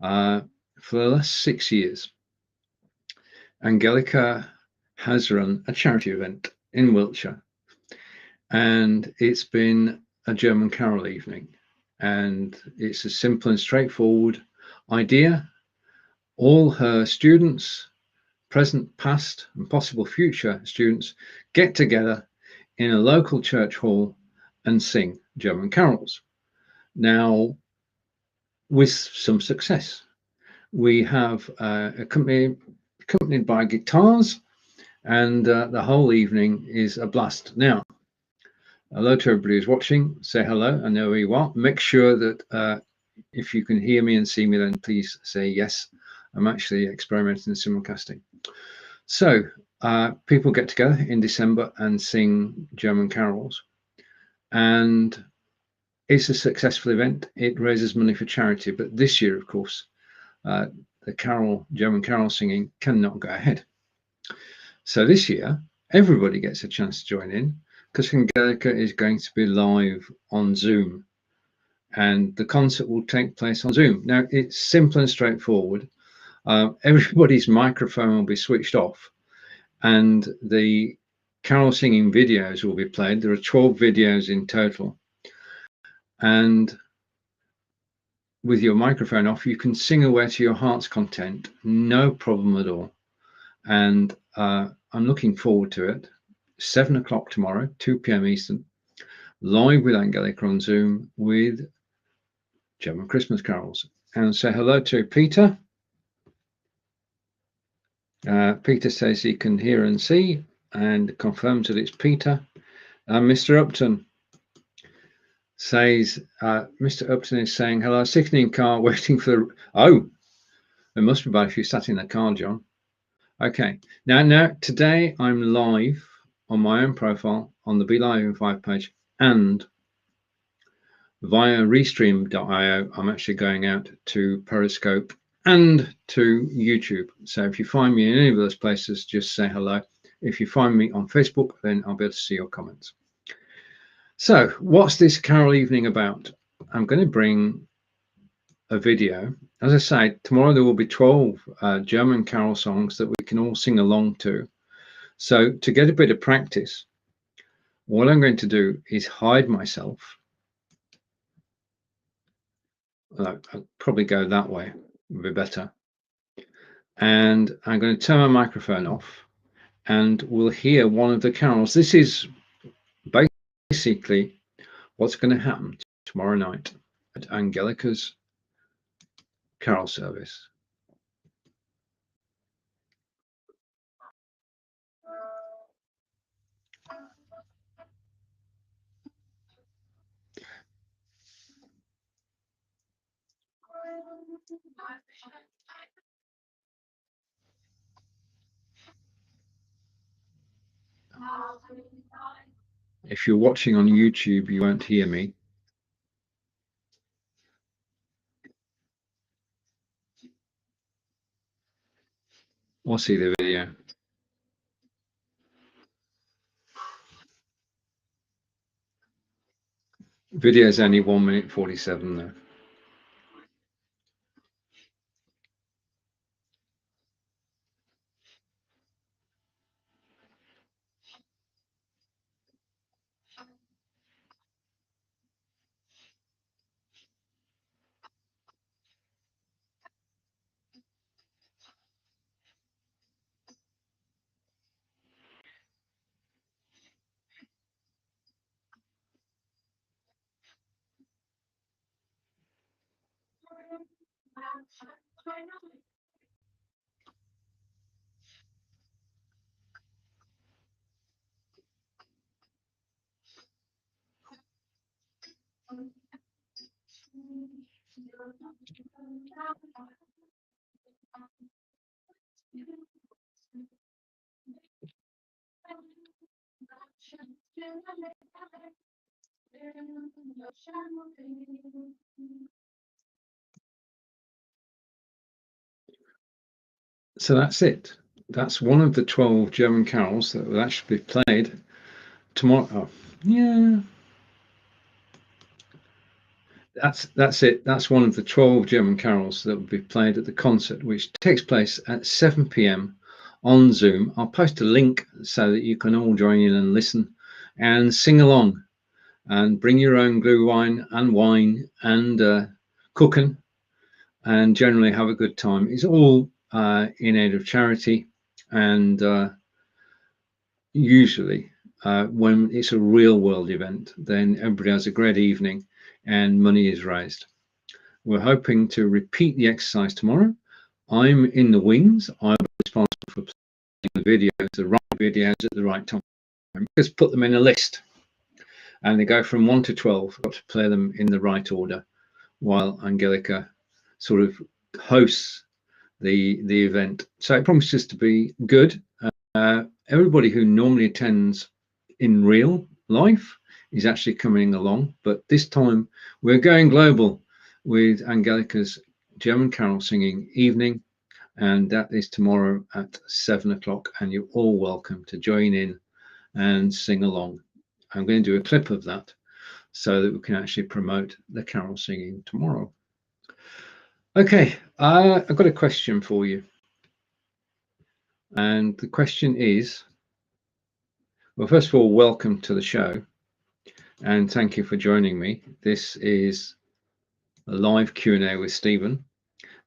For the last 6 years, Angelica has run a charity event in Wiltshire, and it's been a German carol evening. And it's a simple and straightforward idea. All her students, present, past, and possible future students, get together in a local church hall and sing German carols. Now, with some success, we have accompanied by guitars, and the whole evening is a blast. Now, hello to everybody who's watching. Say hello. I know who you are. Make sure that if you can hear me and see me, then please say yes. I'm actually experimenting in simulcasting. So people get together in December and sing German carols, and it's a successful event. It raises money for charity, but this year, of course, the German carol singing cannot go ahead. So this year, everybody gets a chance to join in, because Angelica is going to be live on Zoom, and the concert will take place on Zoom. Now, it's simple and straightforward. Everybody's microphone will be switched off, and the carol singing videos will be played. There are 12 videos in total, and with your microphone off, you can sing away to your heart's content, no problem at all. And I'm looking forward to it. 7 o'clock tomorrow, 2 p.m. Eastern, live with Angelica on Zoom with German Christmas carols. And say hello to Peter. Peter says he can hear and see, and confirms that it's Peter. Mr. Upton says, Mr. Upton is saying, hello, sickening car waiting for the... Oh, it must be bad if you sat in the car, John. Okay, now today I'm live on my own profile on the BeLive in 5 page, and via restream.io, I'm actually going out to Periscope and to YouTube. So if you find me in any of those places, just say hello. If you find me on Facebook, then I'll be able to see your comments. So what's this carol evening about? I'm going to bring a video. As I say, tomorrow there will be 12 German carol songs that we can all sing along to. So to get a bit of practice, what I'm going to do is hide myself. I'll probably go that way, would be better. And I'm going to turn my microphone off, and we'll hear one of the carols. This is basically what's going to happen tomorrow night at Angelica's carol service. If you're watching on YouTube, you won't hear me. Or see the video. Video is only 1 minute 47 though. So that's it. That's one of the 12 German carols that will actually be played tomorrow. Oh, yeah. That's it. That's one of the 12 German carols that will be played at the concert, which takes place at 7 p.m. on Zoom. I'll post a link so that you can all join in and listen and sing along, and bring your own glue wine and cooking, and generally have a good time. It's all in aid of charity, and usually when it's a real world event, then everybody has a great evening and money is raised. We're hoping to repeat the exercise tomorrow. I'm in the wings. I'm responsible for playing the videos, the right videos at the right time. Just put them in a list, and they go from 1 to 12. I've got to play them in the right order, while Angelica sort of hosts the event. So it promises to be good. Everybody who normally attends in real life is actually coming along, but this time we're going global with Angelica's German carol singing evening, and that is tomorrow at 7 o'clock, and you're all welcome to join in and sing along. I'm going to do a clip of that so that we can actually promote the carol singing tomorrow. Okay, I've got a question for you, and the question is, well, first of all, welcome to the show, and thank you for joining me. This is a live Q&A with Stephen,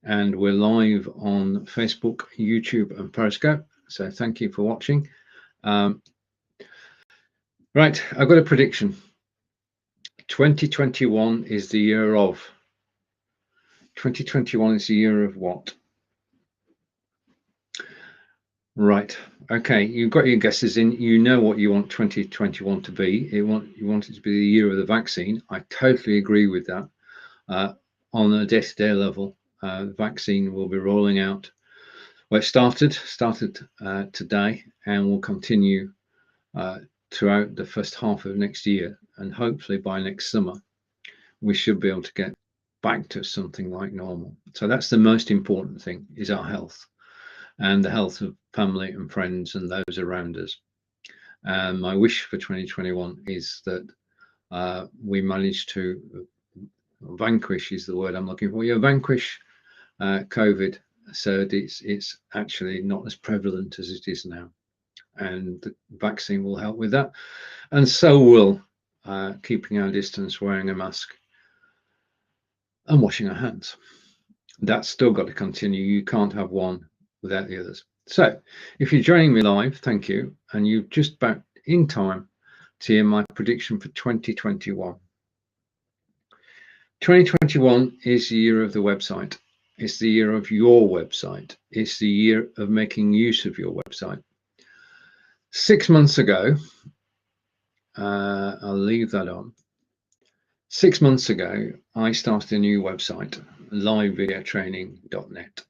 and we're live on Facebook, YouTube, and Periscope. So thank you for watching. Right, I've got a prediction. 2021 is the year of. 2021 is the year of what? Right. Okay, you've got your guesses in. You know what you want 2021 to be. You want it to be the year of the vaccine. I totally agree with that. On a day-to-day level, the vaccine will be rolling out. Well, it started today, and will continue throughout the first half of next year, and hopefully by next summer we should be able to get back to something like normal. So that's the most important thing, is our health and the health of family and friends and those around us. And my wish for 2021 is that we manage to vanquish, is the word I'm looking for. Vanquish COVID, so that it's actually not as prevalent as it is now, and the vaccine will help with that, and so will keeping our distance, wearing a mask, and washing our hands. That's still got to continue. You can't have one without the others. So if you're joining me live, thank you, and you've just about in time to hear my prediction for 2021. 2021 is the year of the website. It's the year of your website. It's the year of making use of your website. 6 months ago, I'll leave that on. 6 months ago, I started a new website, livevideotraining.net.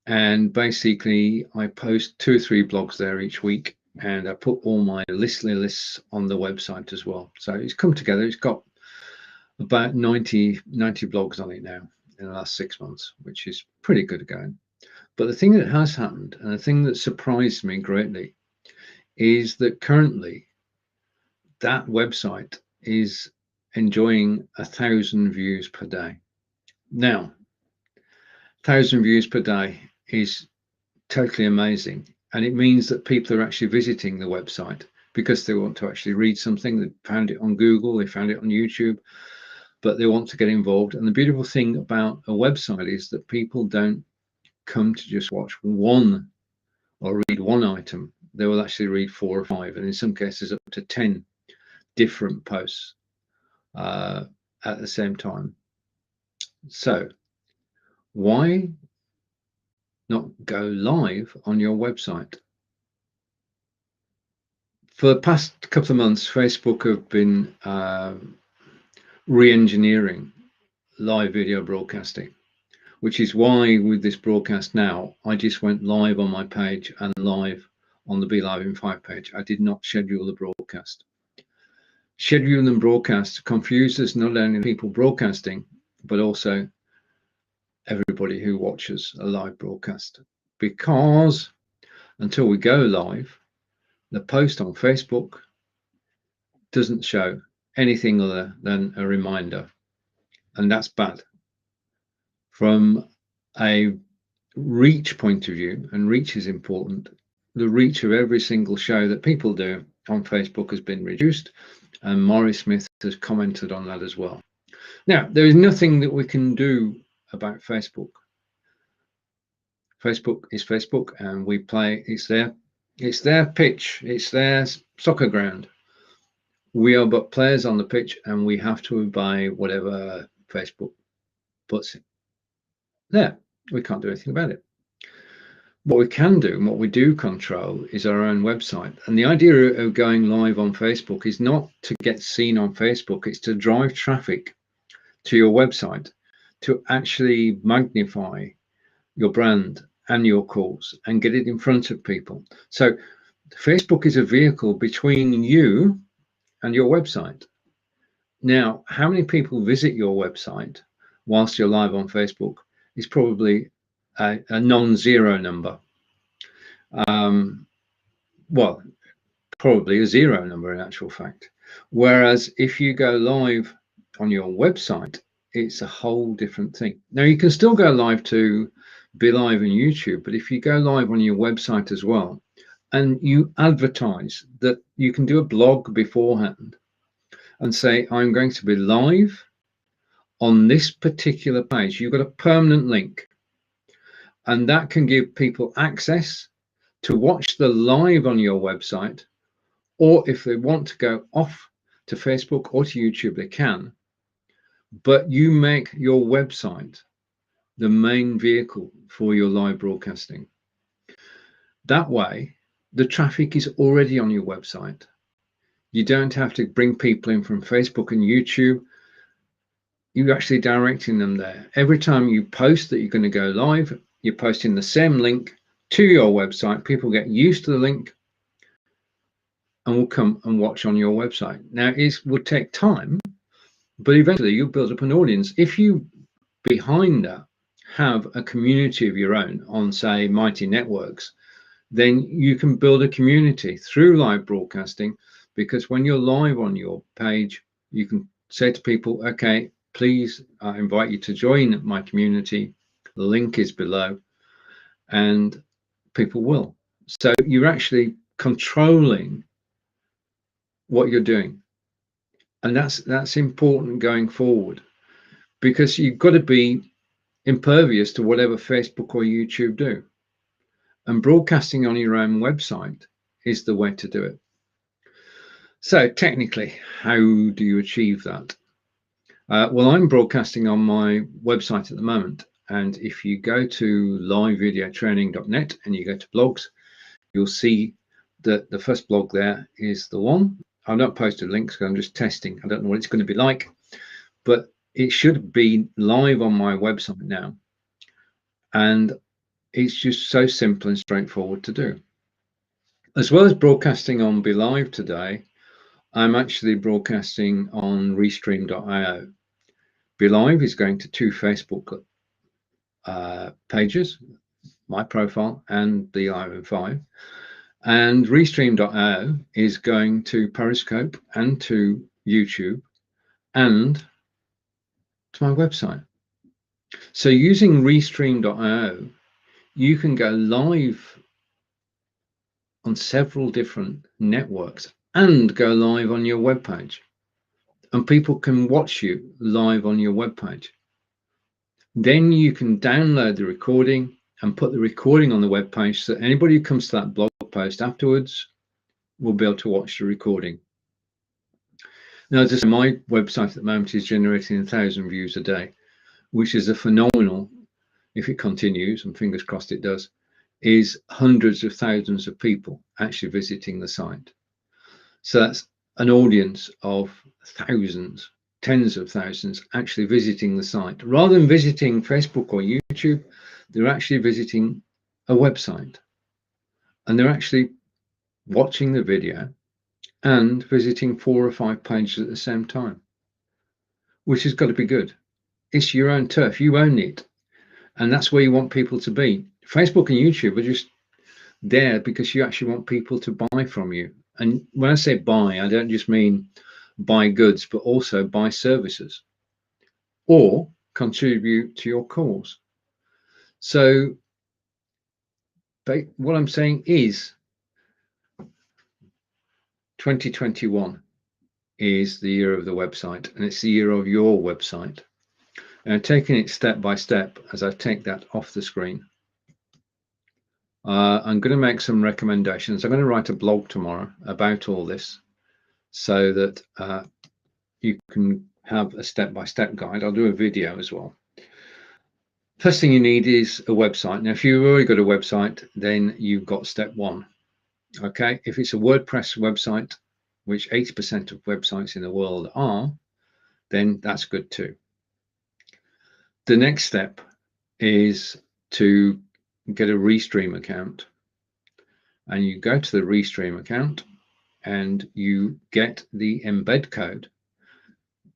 And basically, I post 2 or 3 blogs there each week, and I put all my lists on the website as well. So it's come together. It's got about 90 blogs on it now in the last 6 months, which is pretty good going. But the thing that has happened, and the thing that surprised me greatly, is that currently that website is enjoying 1,000 views per day. Now, 1,000 views per day is totally amazing, and it means that people are actually visiting the website because they want to actually read something. They found it on Google, they found it on YouTube, but they want to get involved. And the beautiful thing about a website is that people don't come to just watch one or read one item. They will actually read 4 or 5, and in some cases up to 10 different posts at the same time. So why not go live on your website? For the past couple of months, Facebook have been re-engineering live video broadcasting, which is why with this broadcast now, I just went live on my page and live on the BeLive in 5 page. I did not schedule the broadcast. Scheduling and broadcast confuses not only people broadcasting, but also everybody who watches a live broadcast, because until we go live, the post on Facebook doesn't show anything other than a reminder. and that's bad. From a reach point of view, and reach is important, the reach of every single show that people do on Facebook has been reduced, and Morris Smith has commented on that as well. Now, there is nothing that we can do about Facebook. Facebook is Facebook, and we play, it's their pitch, it's their soccer ground. We are but players on the pitch, and we have to obey whatever Facebook puts there. We can't do anything about it. What we can do and what we do control is our own website. And the idea of going live on Facebook is not to get seen on Facebook, it's to drive traffic to your website, to actually magnify your brand and your cause and get it in front of people. So Facebook is a vehicle between you and your website. Now, how many people visit your website whilst you're live on Facebook is probably a non-zero number. Well, probably a zero number in actual fact. Whereas if you go live on your website, it's a whole different thing. Now, you can still go live to BeLive and YouTube, but if you go live on your website as well, and you advertise that, you can do a blog beforehand and say, I'm going to be live on this particular page. You've got a permanent link, and that can give people access to watch the live on your website, or if they want to go off to Facebook or to YouTube, they can. But you make your website the main vehicle for your live broadcasting. That way, the traffic is already on your website. You don't have to bring people in from Facebook and YouTube. You're actually directing them there. Every time you post that you're going to go live, you're posting the same link to your website. People get used to the link and will come and watch on your website. Now, it will take time, but eventually you'll build up an audience. If you, behind that, have a community of your own on, say, Mighty Networks, then you can build a community through live broadcasting, because when you're live on your page, you can say to people, okay, please, I invite you to join my community. The link is below, and people will. So you're actually controlling what you're doing. And that's important going forward, because you've got to be impervious to whatever Facebook or YouTube do. And broadcasting on your own website is the way to do it. So technically, how do you achieve that? Well, I'm broadcasting on my website at the moment. And if you go to livevideotraining.net and you go to blogs, you'll see that the first blog there is the one. I've not posted links because I'm just testing. I don't know what it's going to be like, but it should be live on my website now. And it's just so simple and straightforward to do. As well as broadcasting on BeLive today, I'm actually broadcasting on Restream.io. BeLive is going to 2 Facebook pages, my profile and BeLive and 5. And Restream.io is going to Periscope and to YouTube and to my website. So using Restream.io, you can go live on several different networks and go live on your webpage. And people can watch you live on your webpage. Then you can download the recording and put the recording on the webpage, so that anybody who comes to that blog post afterwards will be able to watch the recording. Now, as I say, my website at the moment is generating 1,000 views a day, which is a phenomenal, if it continues, and fingers crossed it does, is hundreds of thousands of people actually visiting the site. So that's an audience of thousands, tens of thousands actually visiting the site. Rather than visiting Facebook or YouTube, they're actually visiting a website, and they're actually watching the video and visiting 4 or 5 pages at the same time, which has got to be good. It's your own turf, you own it, and that's where you want people to be. Facebook and YouTube are just there because you actually want people to buy from you. And when I say buy, I don't just mean buy goods, but also buy services. or contribute to your cause. So what I'm saying is 2021 is the year of the website, and it's the year of your website. And taking it step by step, as I take that off the screen, I'm going to make some recommendations. I'm going to write a blog tomorrow about all this so that you can have a step-by-step guide. I'll do a video as well. First thing you need is a website. Now, if you've already got a website, then you've got step one. Okay, if it's a WordPress website, which 80% of websites in the world are, then that's good too. The next step is to get a Restream account, and you go to the Restream account and you get the embed code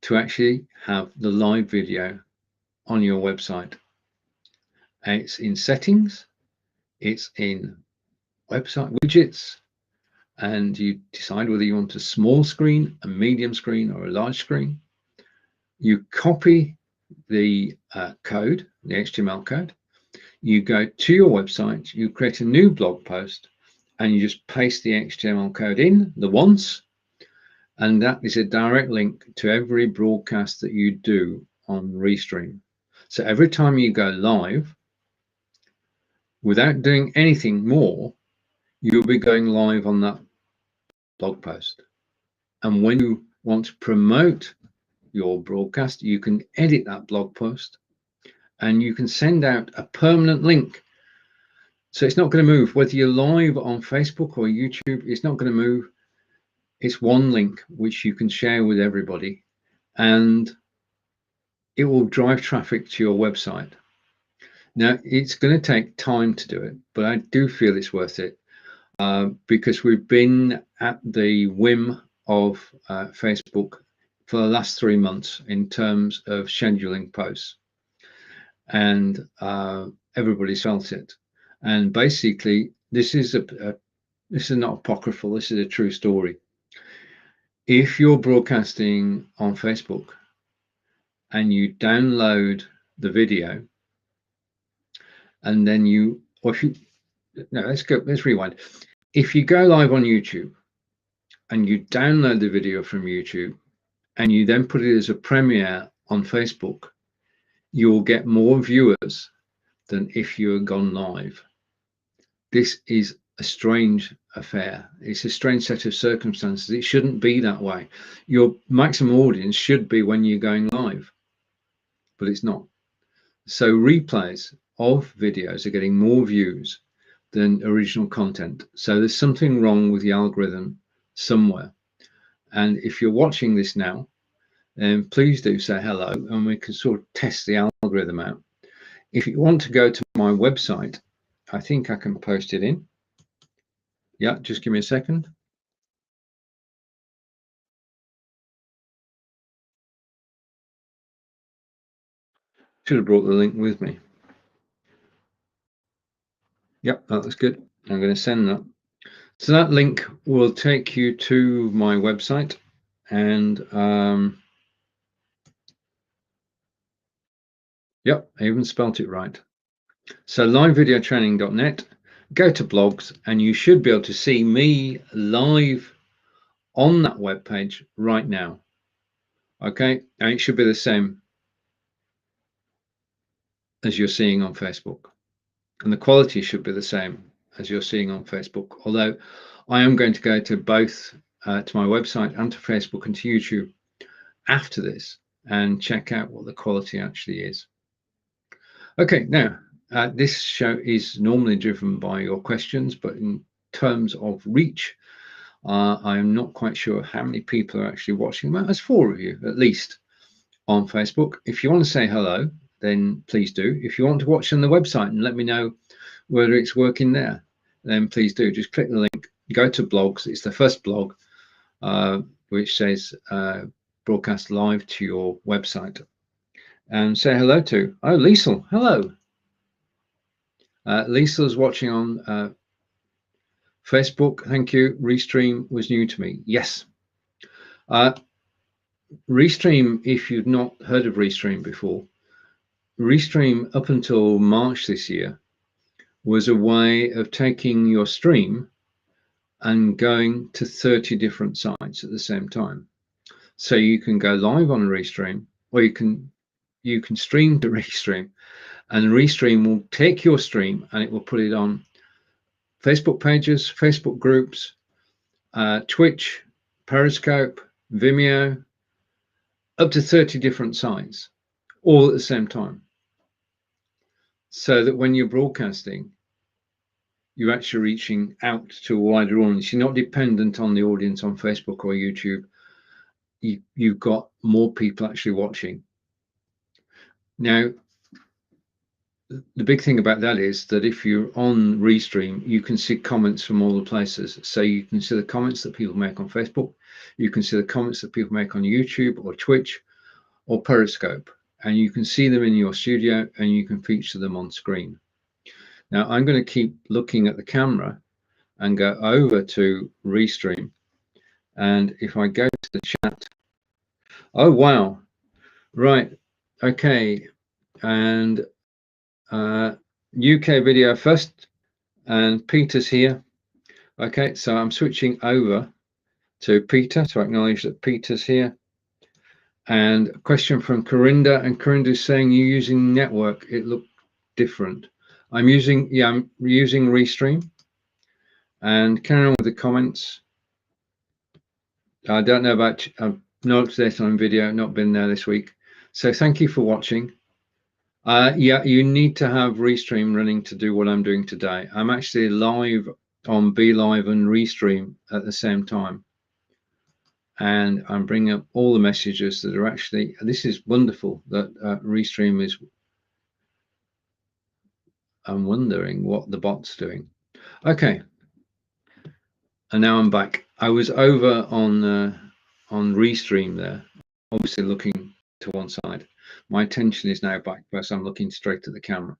to actually have the live video on your website. And it's in settings, it's in website widgets, and you decide whether you want a small screen, a medium screen, or a large screen. You copy the code, the HTML code, you go to your website, you create a new blog post, and you just paste the HTML code in the once, and that is a direct link to every broadcast that you do on Restream. So every time you go live, without doing anything more, you'll be going live on that blog post. And when you want to promote your broadcast, you can edit that blog post and you can send out a permanent link. So it's not going to move. Whether you're live on Facebook or YouTube, it's not going to move. It's one link which you can share with everybody, and it will drive traffic to your website. Now, it's going to take time to do it, but I do feel it's worth it because we've been at the whim of Facebook for the last 3 months in terms of scheduling posts, and everybody's felt it. And basically, this is not apocryphal. This is a true story. If you're broadcasting on Facebook and you download the video, and then let's rewind. If you go live on YouTube and you download the video from YouTube and you then put it as a premiere on Facebook, you'll get more viewers than if you had gone live. This is a strange affair. It's a strange set of circumstances. It shouldn't be that way. Your maximum audience should be when you're going live, but it's not. So replays of videos are getting more views than original content. So there's something wrong with the algorithm somewhere. And if you're watching this now, then please do say hello and we can sort of test the algorithm out. If you want to go to my website, I think I can post it in. Yeah, just give me a second. Should have brought the link with me. Yep, that looks good. I'm going to send that. So that link will take you to my website, and yep, I even spelt it right. So livevideotraining.net, go to blogs, and you should be able to see me live on that web page right now. Okay, and it should be the same as you're seeing on Facebook, and the quality should be the same as you're seeing on Facebook, although I am going to go to both to my website and to Facebook and to YouTube after this and check out what the quality actually is. Okay, now this show is normally driven by your questions, but in terms of reach, I am not quite sure how many people are actually watching. Well, there's 4 of you at least on Facebook. If you want to say hello, then please do. If you want to watch on the website and let me know whether it's working there, then please do. Just click the link, go to blogs. It's the first blog which says broadcast live to your website, and say hello to. Oh, Liesl, hello. Liesl's watching on Facebook. Thank you. Restream was new to me. Yes. Restream, if you've not heard of Restream before, Restream up until March this year was a way of taking your stream and going to 30 different sites at the same time. So you can go live on a Restream, or you can stream to Restream, and Restream will take your stream and it will put it on Facebook pages, Facebook groups, Twitch, Periscope, Vimeo, up to 30 different sites, all at the same time. So that when you're broadcasting, you're actually reaching out to a wider audience. You're not dependent on the audience on Facebook or YouTube. You've got more people actually watching. Now, the big thing about that is that if you're on Restream, you can see comments from all the places. So you can see the comments that people make on Facebook. You can see the comments that people make on YouTube or Twitch or Periscope, and you can see them in your studio and you can feature them on screen. Now, I'm going to keep looking at the camera and go over to Restream. And if I go to the chat, oh, wow. Right. Okay. And UK video first, and Peter's here. Okay, so I'm switching over to Peter to acknowledge that Peter's here. And a question from Corinda, and Corinda's saying you're using network. It looked different. I'm using Restream. And carrying on with the comments. I don't know about, I'm not up to date on video, not been there this week. So thank you for watching. Yeah, you need to have Restream running to do what I'm doing today. I'm actually live on BeLive and Restream at the same time. And I'm bringing up all the messages that are actually, this is wonderful that Restream is, I'm wondering what the bot's doing. Okay. And now I'm back. I was over on Restream there, obviously looking to one side. My attention is now back, because I'm looking straight at the camera.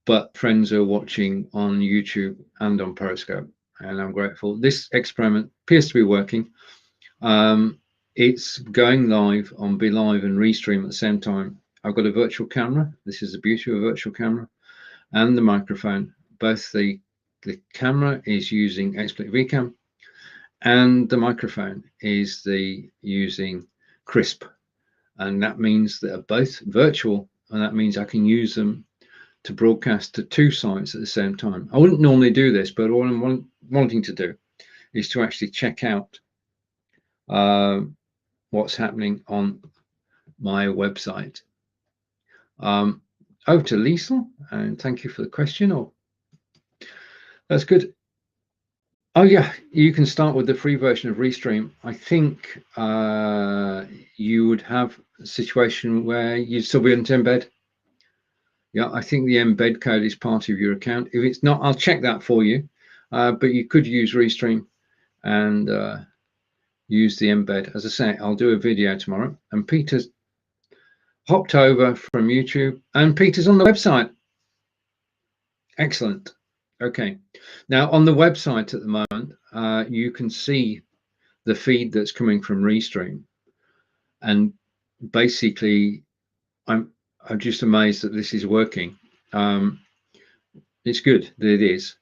But friends are watching on YouTube and on Periscope, and I'm grateful. This experiment appears to be working. It's going live on BeLive and Restream at the same time. I've got a virtual camera. This is the beauty of a virtual camera, and the microphone. Both the camera is using XSplit VCam, and the microphone is using Crisp, and that means they're both virtual, and that means I can use them to broadcast to two sites at the same time. I wouldn't normally do this, but what I'm wanting to do is to actually check out what's happening on my website. Over to Liesl, and thank you for the question. Oh, that's good. Oh yeah, you can start with the free version of Restream. I think you would have a situation where you'd still be able to embed. Yeah, I think the embed code is part of your account. If it's not, I'll check that for you. But you could use Restream and use the embed. As I say, I'll do a video tomorrow. And Peter's hopped over from YouTube, and Peter's on the website. Excellent. Okay. Now on the website at the moment, you can see the feed that's coming from Restream, and basically, I'm just amazed that this is working. It's good that it is.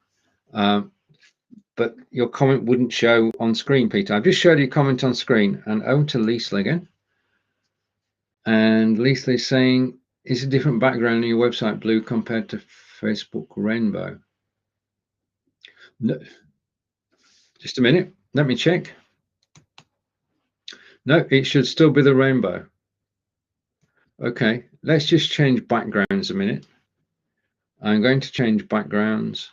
But your comment wouldn't show on screen, Peter. I've just showed you a comment on screen, and over to Liesl again. And Liesl is saying, is a different background on your website blue compared to Facebook rainbow? No. Just a minute, let me check. No, it should still be the rainbow. Okay, let's just change backgrounds a minute. I'm going to change backgrounds,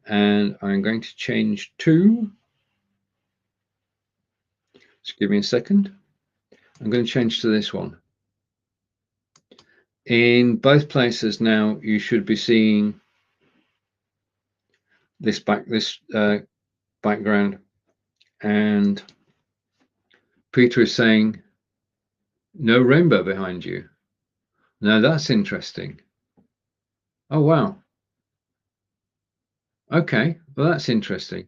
and I'm going to change to, just give me a second. I'm going to change to this one. In both places now, you should be seeing this background, and Peter is saying no rainbow behind you. Now that's interesting. Oh wow. Okay, well that's interesting.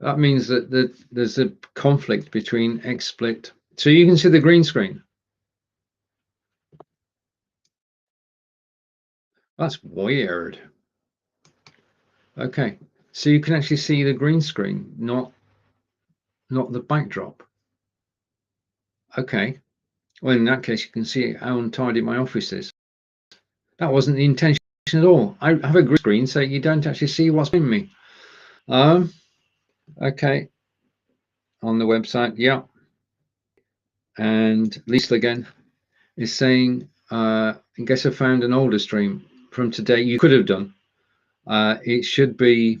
That means that there's a conflict between XSplit So you can see the green screen. That's weird. Okay, so you can actually see the green screen, not the backdrop. Okay, well in that case you can see how untidy my office is. That wasn't the intention at all. I have a green screen so you don't actually see what's in me. Okay, on the website, yeah. And Lisa again is saying, I guess I found an older stream from today. You could have done. It should be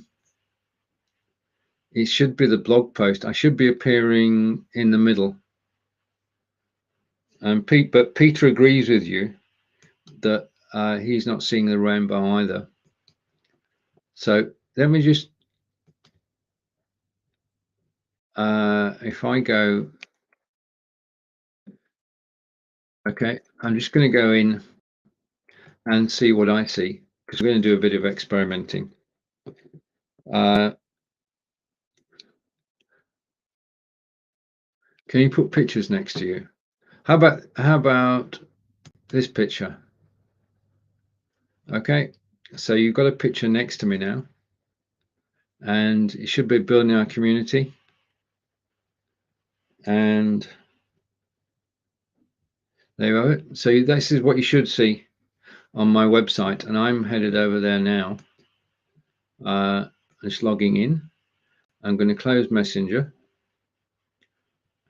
the blog post. I should be appearing in the middle. And but Peter agrees with you that he's not seeing the rainbow either. So let me just, if I go, okay, I'm just going to go in and see what I see, because we're going to do a bit of experimenting. Can you put pictures next to you? How about this picture? Okay, so you've got a picture next to me now, and it should be building our community. And there you have it. So this is what you should see on my website, and I'm headed over there now. Just logging in. I'm going to close Messenger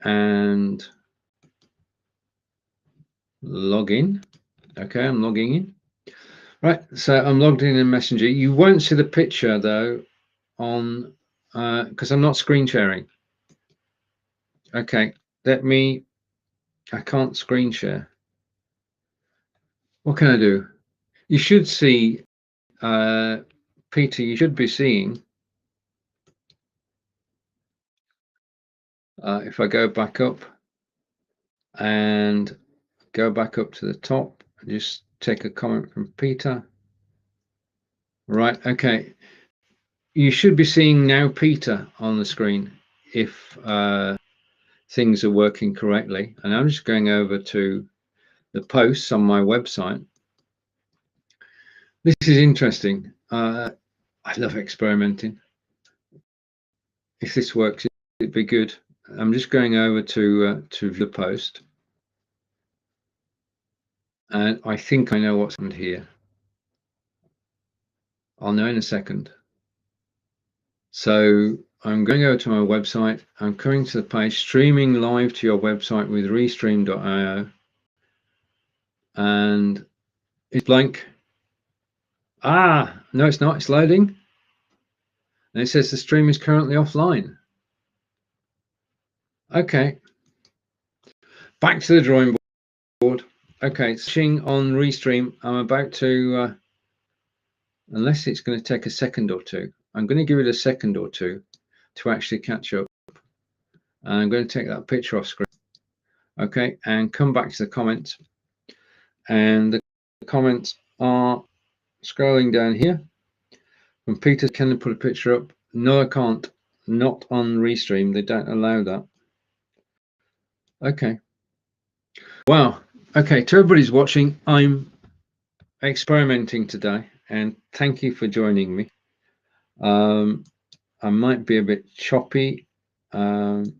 and log in. Okay, I'm logging in. Right, so I'm logged in Messenger. You won't see the picture though on because I'm not screen sharing. Okay, I can't screen share. What can I do? You should see, Peter, you should be seeing, if I go back up and go back up to the top, just take a comment from Peter. Right, okay. You should be seeing now Peter on the screen if things are working correctly. And I'm just going over to the posts on my website. This is interesting. I love experimenting. If this works, it'd be good. I'm just going over to the post, and I think I know what's happened here. I'll know in a second. So I'm going over to my website. I'm coming to the page streaming live to your website with restream.io, and it's blank. Ah, no, it's not. It's loading, and it says the stream is currently offline. Okay, back to the drawing board. Okay, switching on Restream. I'm about to, unless it's going to take a second or two, I'm going to give it a second or two to actually catch up. And I'm going to take that picture off screen. Okay, and come back to the comments. And the comments are scrolling down here. From Peter, can I put a picture up? No, I can't. Not on Restream. They don't allow that. Okay. Wow. Okay, to everybody's watching, I'm experimenting today, and thank you for joining me. I might be a bit choppy. Sound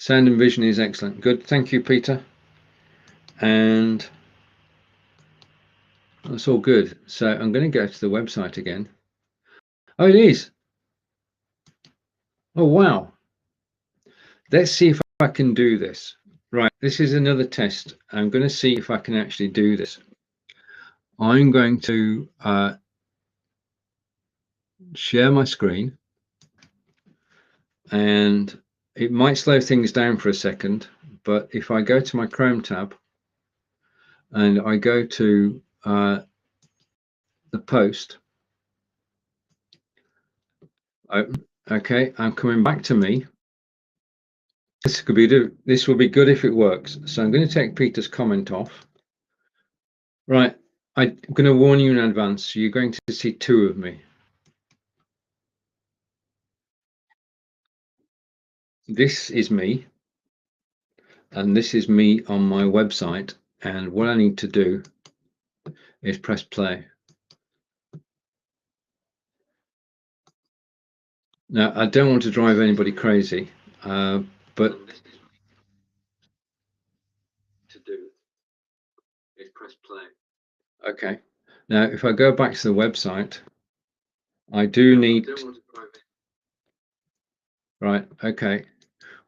and vision is excellent. Good. Thank you, Peter. And that's all good. So I'm going to go to the website again. Oh, it is. Oh, wow. Let's see if I can do this. Right. This is another test. I'm going to see if I can actually do this. I'm going to share my screen, and it might slow things down for a second, but if I go to my Chrome tab and I go to the post, open, okay, I'm coming back to me. This will be good if it works. So I'm going to take Peter's comment off. Right, I'm going to warn you in advance. You're going to see two of me. this is me, and this is me on my website. And what I need to do is press play. Now, I don't want to drive anybody crazy, but to do is press play. Okay. Now, if I go back to the website, I do need. Right. Okay.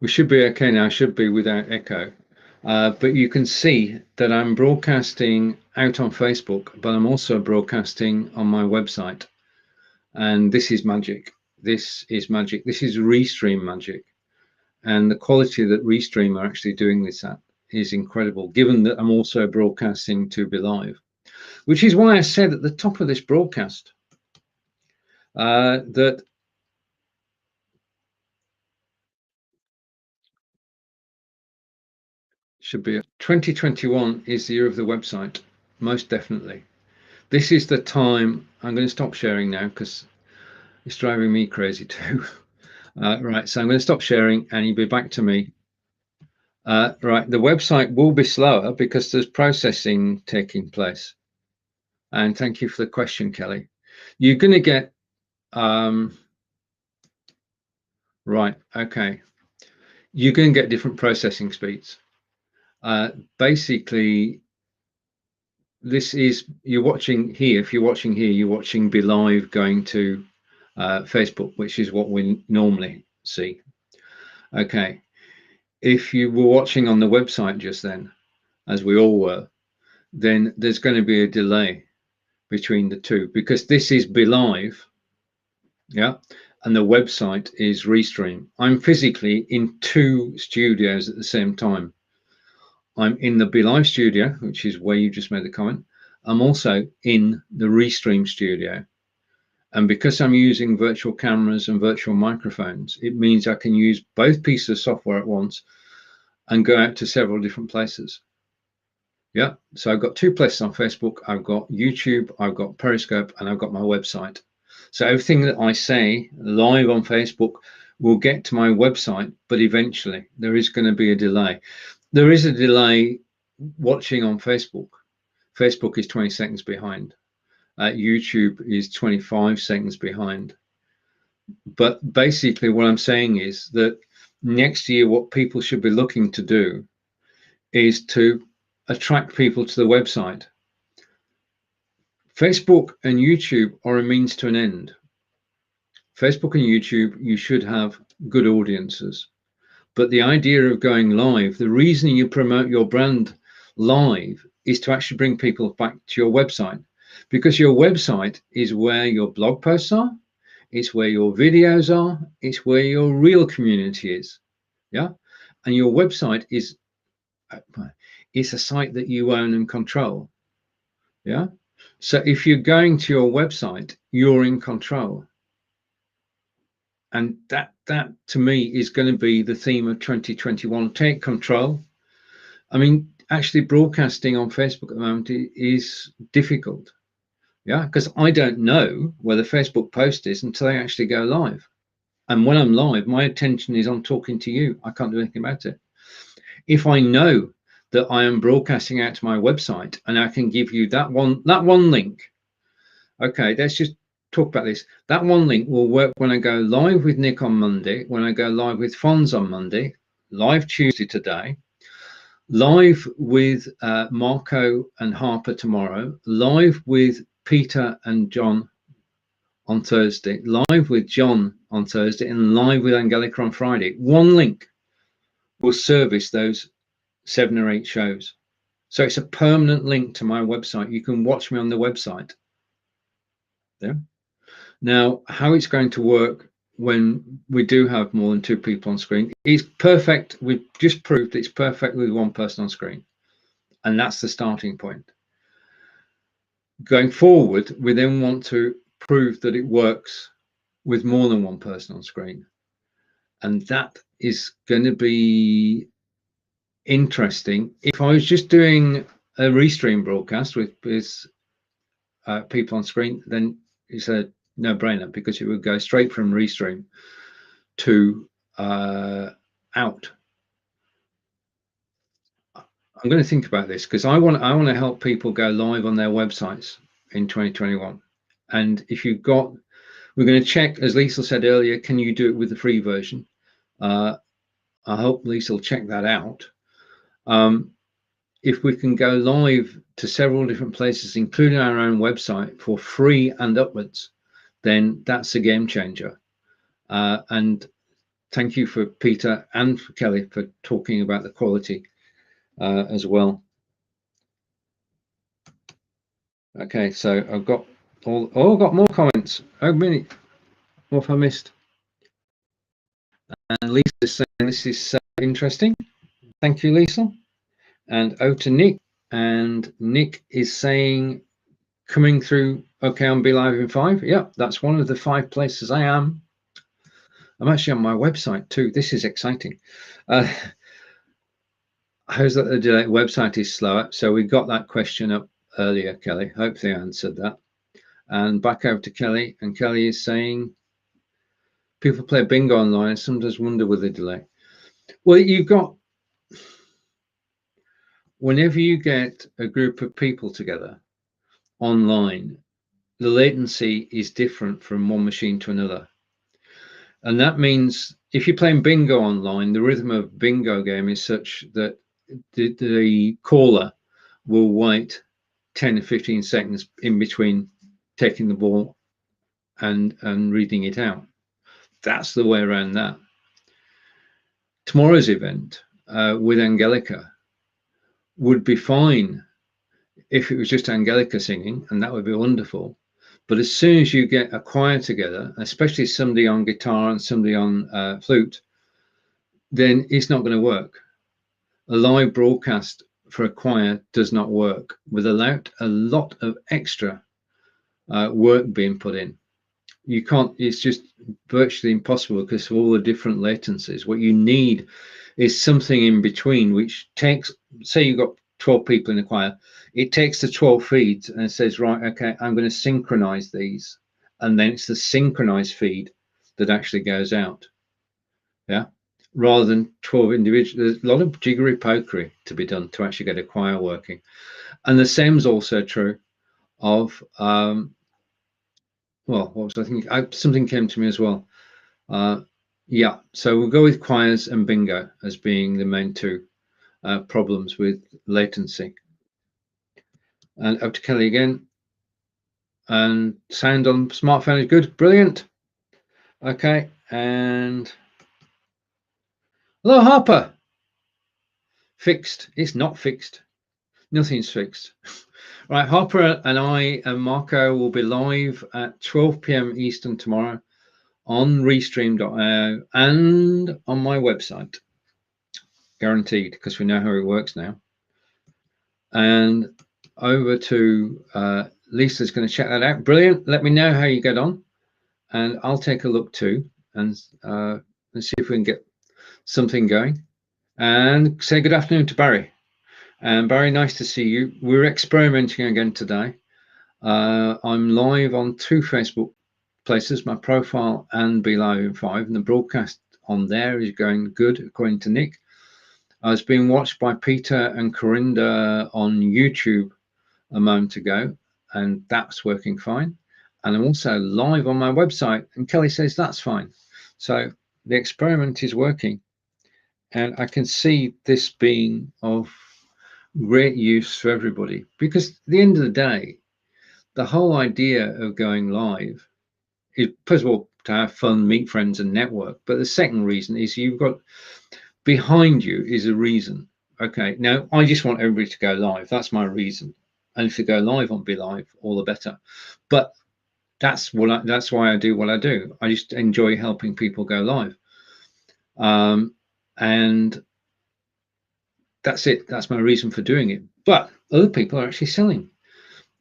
We should be okay now. Should be without echo. But you can see that I'm broadcasting out on Facebook, but I'm also broadcasting on my website. And this is magic. This is magic. This is Restream magic. And the quality that Restream are actually doing this at is incredible, given that I'm also broadcasting to BeLive, which is why I said at the top of this broadcast that should be 2021 is the year of the website, most definitely. This is the time. I'm going to stop sharing now because it's driving me crazy too. Right, so I'm going to stop sharing and you'll be back to me. Right, the website will be slower because there's processing taking place. And thank you for the question, Kelly. You're going to get, right, okay. You're going to get different processing speeds. Basically, this is, you're watching here, if you're watching here, you're watching BeLive going to Facebook, which is what we normally see. Okay, if you were watching on the website just then, as we all were, then there's going to be a delay between the two because this is BeLive, yeah, and the website is Restream. I'm physically in two studios at the same time. I'm in the BeLive studio, which is where you just made the comment. I'm also in the Restream studio. And because I'm using virtual cameras and virtual microphones, it means I can use both pieces of software at once and go out to several different places. Yeah, so I've got two places on Facebook. I've got YouTube, I've got Periscope, and I've got my website. So everything that I say live on Facebook will get to my website, but eventually there is going to be a delay. There is a delay watching on Facebook. Facebook is 20 seconds behind. YouTube is 25 seconds behind. But basically what I'm saying is that next year, what people should be looking to do is to attract people to the website. Facebook and YouTube are a means to an end. Facebook and YouTube, you should have good audiences. But the idea of going live, the reason you promote your brand live is to actually bring people back to your website, because your website is where your blog posts are, it's where your videos are, it's where your real community is. Yeah. And your website is it's a site that you own and control. Yeah. So if you're going to your website, you're in control. And that to me is going to be the theme of 2021. Take control. I mean, actually broadcasting on Facebook at the moment is difficult. Yeah, because I don't know where the Facebook post is until I actually go live. And when I'm live, my attention is on talking to you. I can't do anything about it. If I know that I am broadcasting out to my website and I can give you that one link. Okay, let's just talk about this. That one link will work when I go live with Nick on Monday, when I go live with Fonz on Monday, live Tuesday today, live with Marco and Harper tomorrow, live with Peter and John on Thursday, live with John on Thursday, and live with Angelica on Friday. One link will service those 7 or 8 shows. So it's a permanent link to my website. You can watch me on the website. Yeah. Now, how it's going to work when we do have more than 2 people on screen, it's perfect. We've just proved it's perfect with 1 person on screen. And that's the starting point. Going forward, we then want to prove that it works with more than 1 person on screen. And that is going to be interesting. If I was just doing a Restream broadcast with people on screen, then it's a no-brainer because it would go straight from Restream to out. I'm going to think about this because I want to help people go live on their websites in 2021. And if you've got, we're going to check, as Lisa said earlier, can you do it with the free version? I hope Lisa will check that out. If we can go live to several different places, including our own website, for free and upwards, then that's a game changer. And thank you for Peter and for Kelly for talking about the quality as well. Okay, so I've got I've got more comments. Oh, many. What have I missed? And Lisa is saying this is so interesting. Thank you, Lisa. And to Nick. And Nick is saying, coming through okay on BeLive in 5. Yeah, that's one of the 5 places I am. I'm actually on my website too. This is exciting. How's that the website is slower? So we got that question up earlier, Kelly. Hopefully I answered that. And back over to Kelly. And Kelly is saying, people play bingo online and sometimes wonder with the delay. Well, you've got, whenever you get a group of people together online, the latency is different from one machine to another. And that means if you're playing bingo online, the rhythm of bingo game is such that the caller will wait 10 to 15 seconds in between taking the ball and reading it out. That's the way around that. Tomorrow's event with Angelica would be fine if it was just Angelica singing, and that would be wonderful. But as soon as you get a choir together, especially somebody on guitar and somebody on flute, then it's not going to work. A live broadcast for a choir does not work without a lot of extra work being put in. You can't, it's just virtually impossible because of all the different latencies. What you need is something in between, which takes, say you've got 12 people in a choir, it takes the 12 feeds and it says, right, okay, I'm going to synchronize these. And then it's the synchronized feed that actually goes out. Yeah. Rather than 12 individuals, there's a lot of jiggery pokery to be done to actually get a choir working. And the same is also true of, well, what was I thinking? Something came to me as well. Yeah, so we'll go with choirs and bingo as being the main 2 problems with latency. And up to Kelly again. And sound on smartphone is good, brilliant. Okay, and hello Harper. Fixed. It's not fixed. Nothing's fixed. Right, Harper and I and Marco will be live at 12 p.m. Eastern tomorrow on restream.io and on my website. Guaranteed, because we know how it works now. And over to Lisa's going to check that out. Brilliant. Let me know how you get on, and I'll take a look too, and see if we can get something going. And say good afternoon to Barry. And Barry, nice to see you. We're experimenting again today. I'm live on 2 Facebook places, my profile and BeLive in 5, and the broadcast on there is going good, according to Nick. I was being watched by Peter and Corinda on YouTube a moment ago, and that's working fine. And I'm also live on my website, and Kelly says that's fine. So the experiment is working, and I can see this being of great use for everybody, because at the end of the day, the whole idea of going live is, first of all, to have fun, meet friends and network. But the second reason is you've got behind you is a reason. Okay, now I just want everybody to go live. That's my reason. And if they go live on BeLive, all the better. But that's why I do what I do. I just enjoy helping people go live. And that's it. That's my reason for doing it. But other people are actually selling.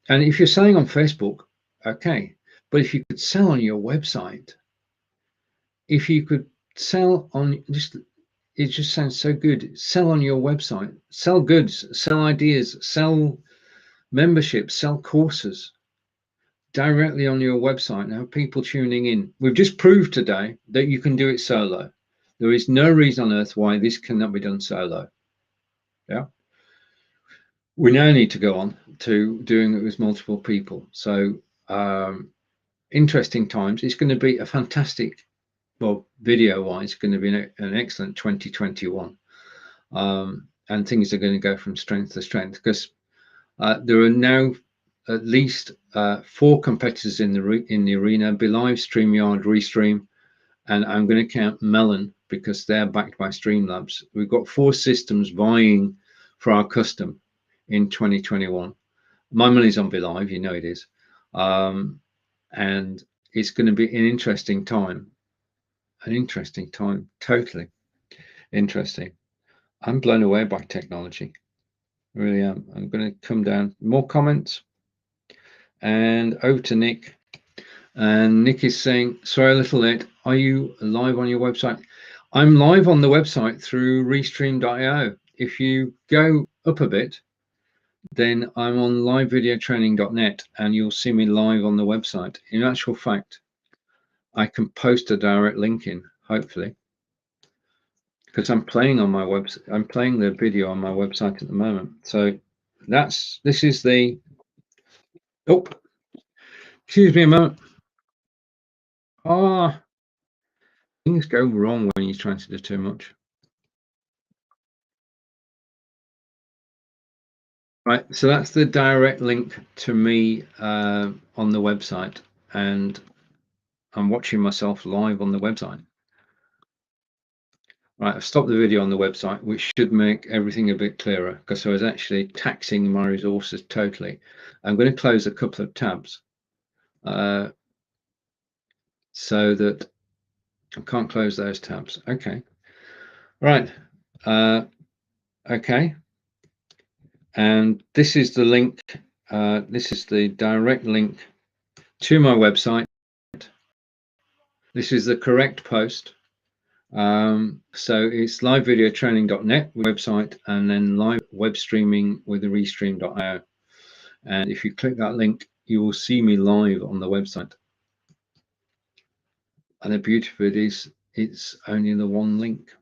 And if you're selling on Facebook, okay. But if you could sell on your website, if you could sell on it just sounds so good. Sell on your website, sell goods, sell ideas, sell memberships, sell courses directly on your website and have people tuning in. We've just proved today that you can do it solo. There is no reason on earth why this cannot be done solo. Yeah. We now need to go on to doing it with multiple people. So interesting times. It's going to be a fantastic, well, video wise, going to be an excellent 2021. And things are going to go from strength to strength, because there are now at least 4 competitors in the arena: BeLive, StreamYard, Restream, and I'm going to count Melon because they're backed by Streamlabs. We've got 4 systems vying for our custom in 2021. My money's on BeLive, you know it is, and it's going to be an interesting time. Totally interesting. I'm blown away by technology. I really am. I'm going to come down. More comments. And over to Nick. And Nick is saying, sorry, a little late. Are you live on your website? I'm live on the website through restream.io. If you go up a bit, then I'm on livevideotraining.net and you'll see me live on the website. In actual fact, I can post a direct link in, hopefully, because I'm playing on my website. I'm playing the video on my website at the moment. So this is the, oh, excuse me a moment. Things go wrong when you're trying to do too much. Right, so that's the direct link to me on the website, and I'm watching myself live on the website. Right, I've stopped the video on the website, which should make everything a bit clearer, because I was actually taxing my resources totally. I'm going to close a couple of tabs so that I can't close those tabs. Okay, right, okay, and this is the link. This is the direct link to my website. This is the correct post. So it's livevideotraining.net website, and then live web streaming with the restream.io. And if you click that link, you will see me live on the website. And the beauty of it is it's only the one link.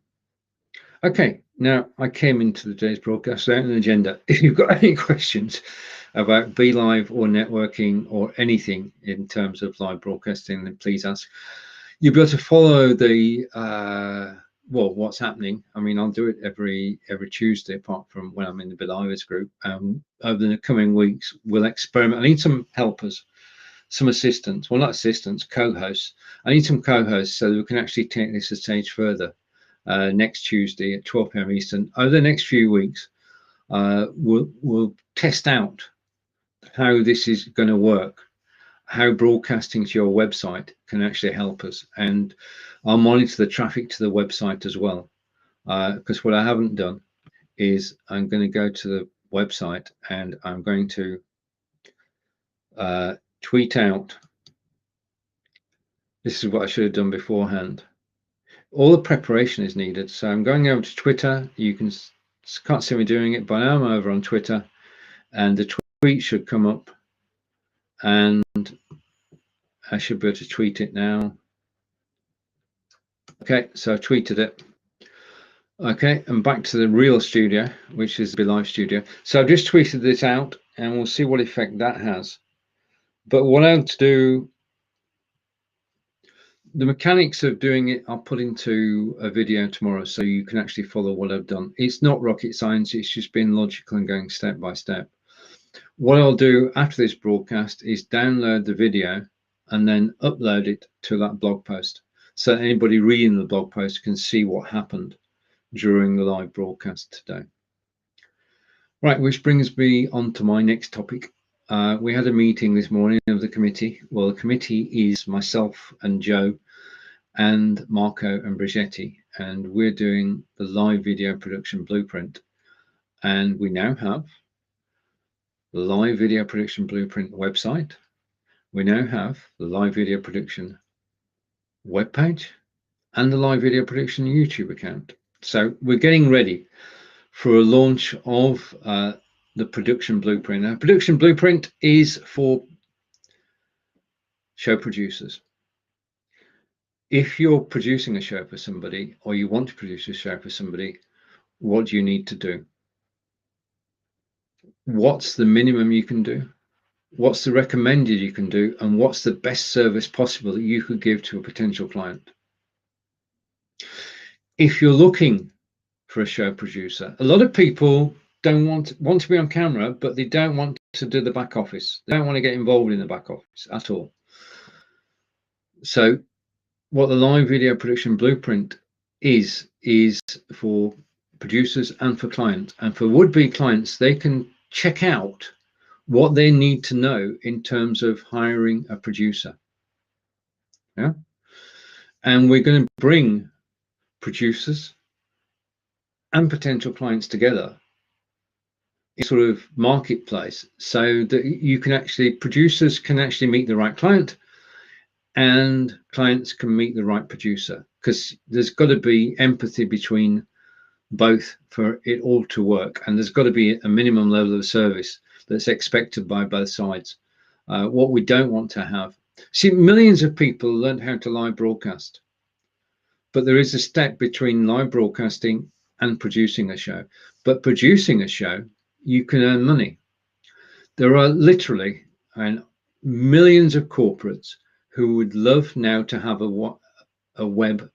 Okay, now I came into today's broadcast without an agenda. If you've got any questions about BeLive or networking or anything in terms of live broadcasting, then please ask. You'll be able to follow the well, what's happening. I mean, I'll do it every Tuesday, apart from when I'm in the BeLivers group. Over the coming weeks, we'll experiment. I need some helpers, some assistants. Well, not assistants, co-hosts. I need some co-hosts so that we can actually take this a stage further. Next Tuesday at 12 p.m. Eastern. Over the next few weeks, we'll test out how this is going to work, how broadcasting to your website can actually help us, and I'll monitor the traffic to the website as well, because what I haven't done is I'm going to go to the website and I'm going to tweet out. This is what I should have done beforehand. All the preparation is needed, so I'm going over to Twitter. You can't see me doing it, but I'm over on Twitter, and the tweet should come up, and I should be able to tweet it now. Okay, so I've tweeted it. Okay, and back to the real studio, which is the BeLive studio. So I've just tweeted this out, and we'll see what effect that has. But what I'll do, the mechanics of doing it, I'll put into a video tomorrow, so you can actually follow what I've done. It's not rocket science, it's just being logical and going step by step. What I'll do after this broadcast is download the video and then upload it to that blog post, so anybody reading the blog post can see what happened during the live broadcast today. Right, which brings me on to my next topic. We had a meeting this morning of the committee. Well, the committee is myself and Joe and Marco and Brigetti, and we're doing the live video production blueprint. And we now have the live video production blueprint website. We now have the live video production webpage and the live video production YouTube account. So we're getting ready for a launch of the production blueprint. Now, production blueprint is for show producers. if you're producing a show for somebody, or you want to produce a show for somebody, what do you need to do? What's the minimum you can do? What's the recommended you can do? And what's the best service possible that you could give to a potential client? If you're looking for a show producer, a lot of people don't want to be on camera, but they don't want to do the back office. They don't want to get involved in the back office at all. So what the live video production blueprint is for producers and for clients, and for would-be clients, they can check out what they need to know in terms of hiring a producer. Yeah, and we're going to bring producers and potential clients together in sort of marketplace, so that you can actually, producers can actually meet the right client and clients can meet the right producer, because there's got to be empathy between both for it all to work, and there's got to be a minimum level of service that's expected by both sides. What we don't want to have, see, millions of people learned how to live broadcast, but there is a step between live broadcasting and producing a show. But producing a show, you can earn money. There are literally millions of corporates who would love now to have a web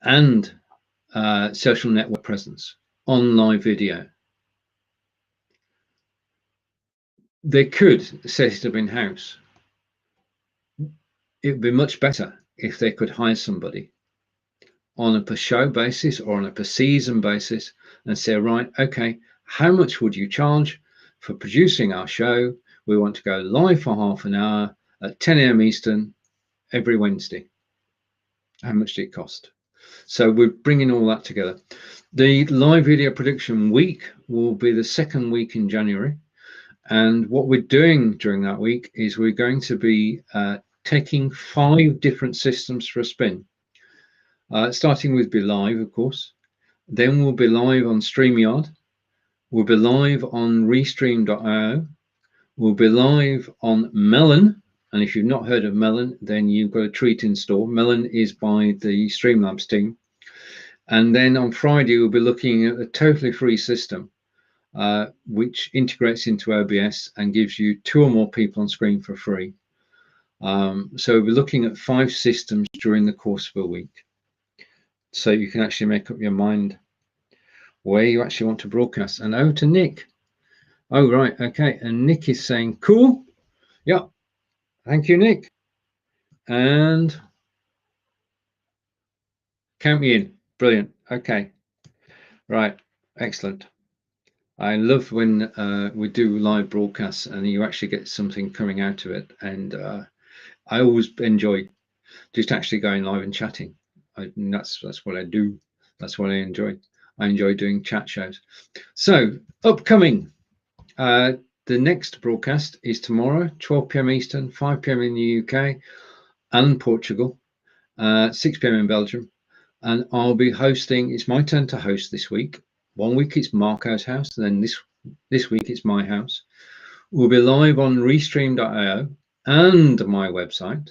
and social network presence on live video. They could set it up in-house. It would be much better if they could hire somebody on a per show basis or on a per season basis and say, right, okay, how much would you charge for producing our show? We want to go live for half an hour at 10 a.m. Eastern every Wednesday. How much did it cost? So we're bringing all that together. The live video production week will be the second week in January. And what we're doing during that week is we're going to be taking 5 different systems for a spin. Starting with BeLive, of course. Then we'll be live on StreamYard. We'll be live on Restream.io. We'll be live on Melon. And if you've not heard of Melon, then you've got a treat in store. Melon is by the Streamlabs team. And then on Friday, we'll be looking at a totally free system, which integrates into OBS and gives you 2 or more people on screen for free. So we'll be looking at 5 systems during the course of a week. So you can actually make up your mind where you actually want to broadcast. And over to Nick. Oh, right. Okay. And Nick is saying, cool. Yeah. Thank you, Nick. And count me in. Brilliant. Okay. Right. Excellent. I love when we do live broadcasts and you actually get something coming out of it. And I always enjoy just actually going live and chatting. That's what I do. That's what I enjoy. I enjoy doing chat shows. So upcoming, the next broadcast is tomorrow, 12 p.m. Eastern, 5 p.m. in the UK and Portugal, 6 p.m. in Belgium. And I'll be hosting, it's my turn to host this week. 1 week it's Marco's house, and then this week it's my house. We'll be live on Restream.io and my website.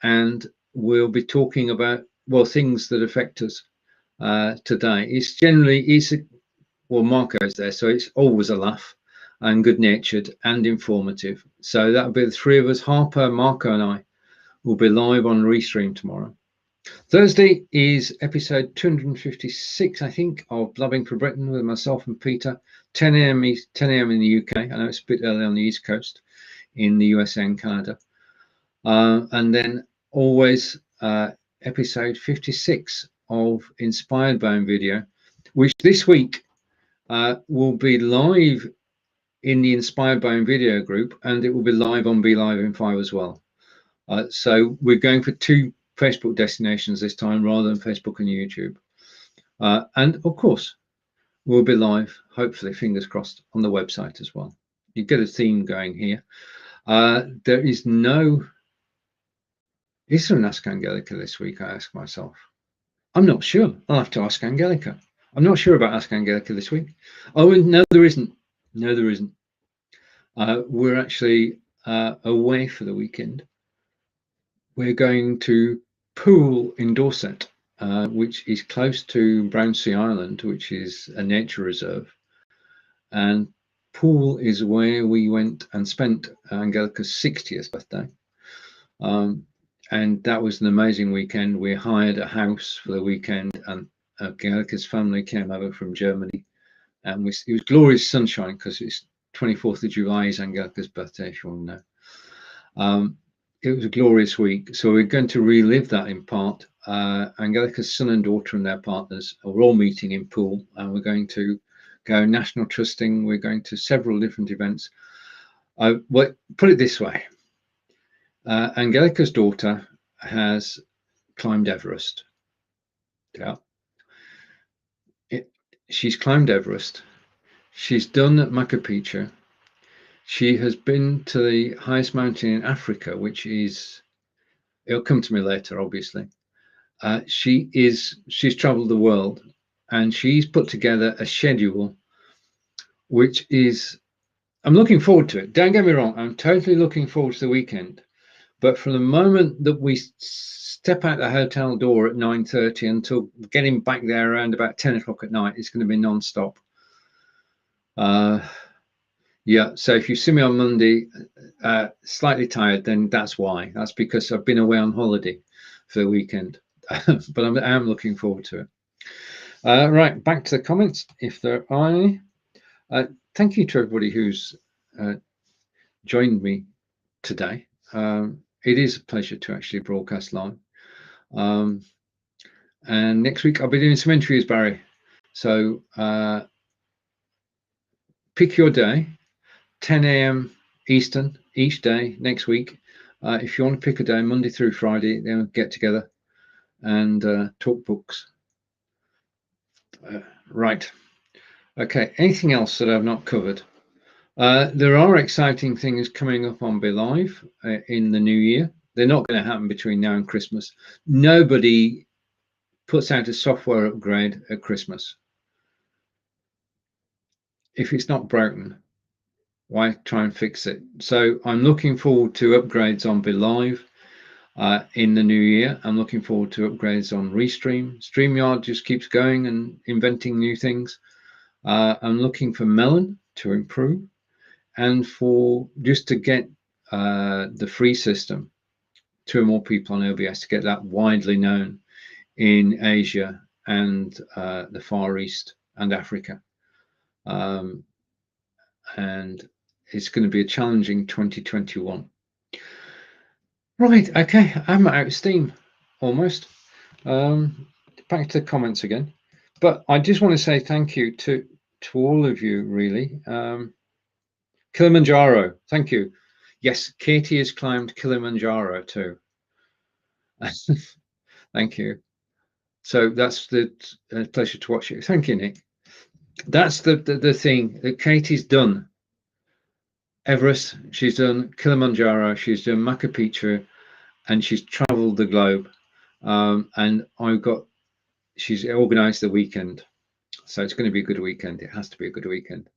And we'll be talking about, well, things that affect us today. It's generally, well, Marco's there, so it's always a laugh and good-natured and informative. So that'll be the 3 of us, Harper, Marco and I will be live on Restream tomorrow. Thursday is episode 256, I think, of Blubbing for Britain with myself and Peter, 10 a.m. in the UK. I know it's a bit early on the East Coast in the USA and Canada. And then always episode 56 of Inspired Bone Video, which this week will be live in the Inspired Bone Video group, and it will be live on BeLive in 5 as well. So we're going for 2 Facebook destinations this time rather than Facebook and YouTube. And of course, we'll be live, hopefully, fingers crossed, on the website as well. You get a theme going here. There is no... Is there an Ask Angelica this week, I ask myself? I'm not sure. I'll have to ask Angelica. I'm not sure about Ask Angelica this week. Oh, no, there isn't. No, there isn't. We're actually away for the weekend. we're going to Poole in Dorset, which is close to Brownsea Island, which is a nature reserve. And Poole is where we went and spent Angelica's 60th birthday. And that was an amazing weekend. We hired a house for the weekend, and Angelica's family came over from Germany. And it was glorious sunshine because it's 24th of July is Angelica's birthday, if you want to know. It was a glorious week. So we're going to relive that in part. Angelica's son and daughter and their partners are all meeting in Poole, and we're going to go national trusting. We're going to several different events. Well, put it this way. Angelica's daughter has climbed Everest. Yeah. She's climbed Everest. She's done Machu Picchu. She has been to the highest mountain in Africa, which is, it'll come to me later, obviously. She's traveled the world, and she's put together a schedule, which is, I'm looking forward to it. Don't get me wrong. I'm totally looking forward to the weekend. But from the moment that we step out the hotel door at 9:30 until getting back there around about 10 o'clock at night, it's going to be non-stop. Yeah, so if you see me on Monday slightly tired, then that's why. That's because I've been away on holiday for the weekend. But I am looking forward to it. Right, back to the comments, if there are any. Thank you to everybody who's joined me today. It is a pleasure to actually broadcast live. And next week I'll be doing some interviews, Barry. So pick your day, 10 a.m. Eastern each day next week. If you want to pick a day, Monday through Friday, then we'll get together and talk books. Right. Okay. Anything else that I've not covered? There are exciting things coming up on BeLive in the new year. They're not going to happen between now and Christmas. Nobody puts out a software upgrade at Christmas. If it's not broken, why try and fix it? So I'm looking forward to upgrades on BeLive in the new year. I'm looking forward to upgrades on Restream. StreamYard just keeps going and inventing new things. I'm looking for Melon to improve, and for just to get the free system to more people on OBS, to get that widely known in Asia and the Far East and Africa. And it's going to be a challenging 2021. Right, okay, I'm out of steam almost. Back to the comments again. But I just want to say thank you to all of you, really. Kilimanjaro, thank you. Yes, Katie has climbed Kilimanjaro too. Thank you. So that's the pleasure to watch you. Thank you, Nick. That's the thing that Katie's done. Everest, she's done Kilimanjaro, she's done Machu Picchu, and she's traveled the globe. And she's organized the weekend. So it's going to be a good weekend. It has to be a good weekend.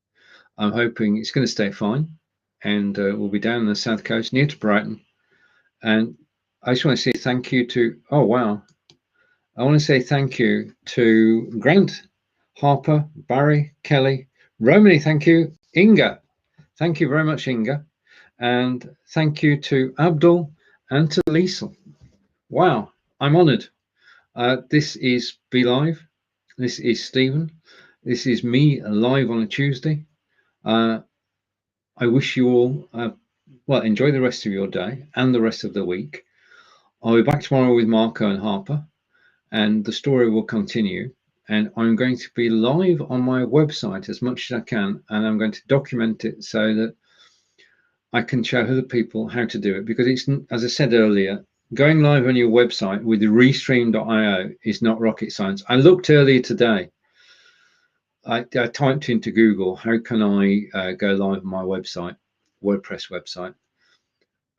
I'm hoping it's going to stay fine. And we'll be down on the south coast near to Brighton. And I just want to say thank you to, oh, wow. I want to say thank you to Grant, Harper, Barry, Kelly, Romany, thank you, Inga. Thank you very much, Inga. And thank you to Abdul and to Liesel. Wow, I'm honored. This is BeLive. This is Stephen. This is me live on a Tuesday. I wish you all, well, enjoy the rest of your day and the rest of the week. I'll be back tomorrow with Marco and Harper, and the story will continue. And I'm going to be live on my website as much as I can, and I'm going to document it so that I can show other people how to do it. Because it's, as I said earlier, going live on your website with restream.io is not rocket science. I looked earlier today. I typed into Google, how can I go live on my website, WordPress website?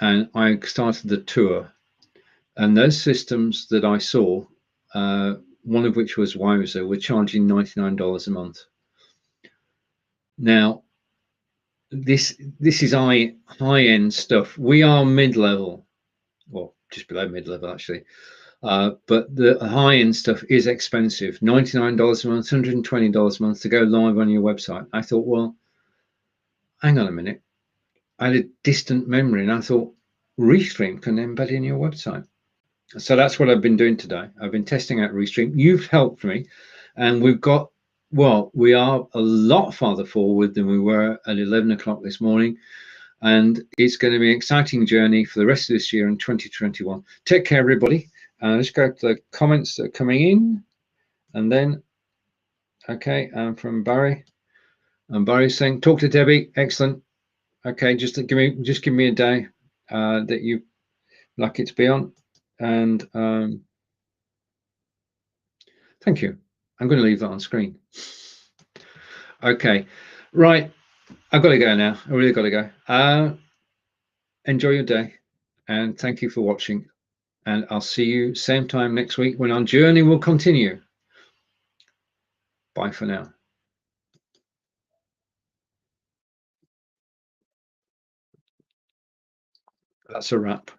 And I started the tour. And those systems that I saw, one of which was Wowzer, were charging $99 a month. Now, this is high-end stuff. We are mid-level. Well, just below mid-level actually. But the high-end stuff is expensive. $99 a month, $120 a month to go live on your website. I thought, well, hang on a minute. I had a distant memory, and I thought, Restream can embed in your website. So that's what I've been doing today. I've been testing out Restream. You've helped me, and we've got, well, we are a lot farther forward than we were at 11 o'clock this morning. And it's going to be an exciting journey for the rest of this year in 2021. Take care, everybody. Let's go to the comments that are coming in. And then, okay, from Barry. And Barry's saying, talk to Debbie. Excellent. Okay, just give me a day that you like it to be on. And thank you. I'm going to leave that on screen. Okay, right. I've got to go now. I really got to go. Enjoy your day, and thank you for watching. And I'll see you same time next week when our journey will continue. Bye for now. That's a wrap.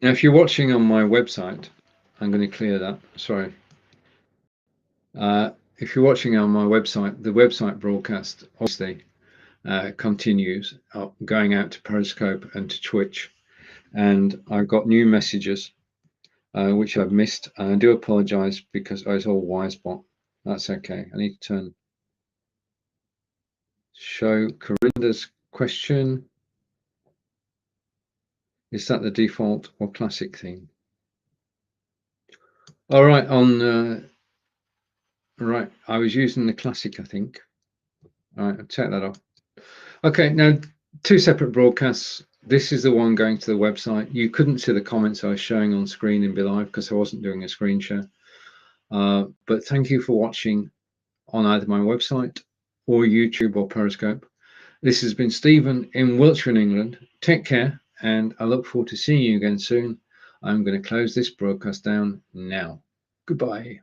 Now, if you're watching on my website, I'm going to clear that. Sorry. If you're watching on my website, the website broadcast obviously continues going out to Periscope and to Twitch. And I've got new messages which I've missed. I do apologize because I was all Wisebot. That's okay. I need to turn show Corinda's question. Is that the default or classic theme? All right, right, I was using the classic, I think. All right, I'll take that off. Okay, now 2 separate broadcasts. This is the one going to the website. You couldn't see the comments I was showing on screen in BeLive because I wasn't doing a screen share. But thank you for watching on either my website or YouTube or Periscope. This has been Stephen in Wiltshire in England. Take care, and I look forward to seeing you again soon. I'm going to close this broadcast down now. Goodbye.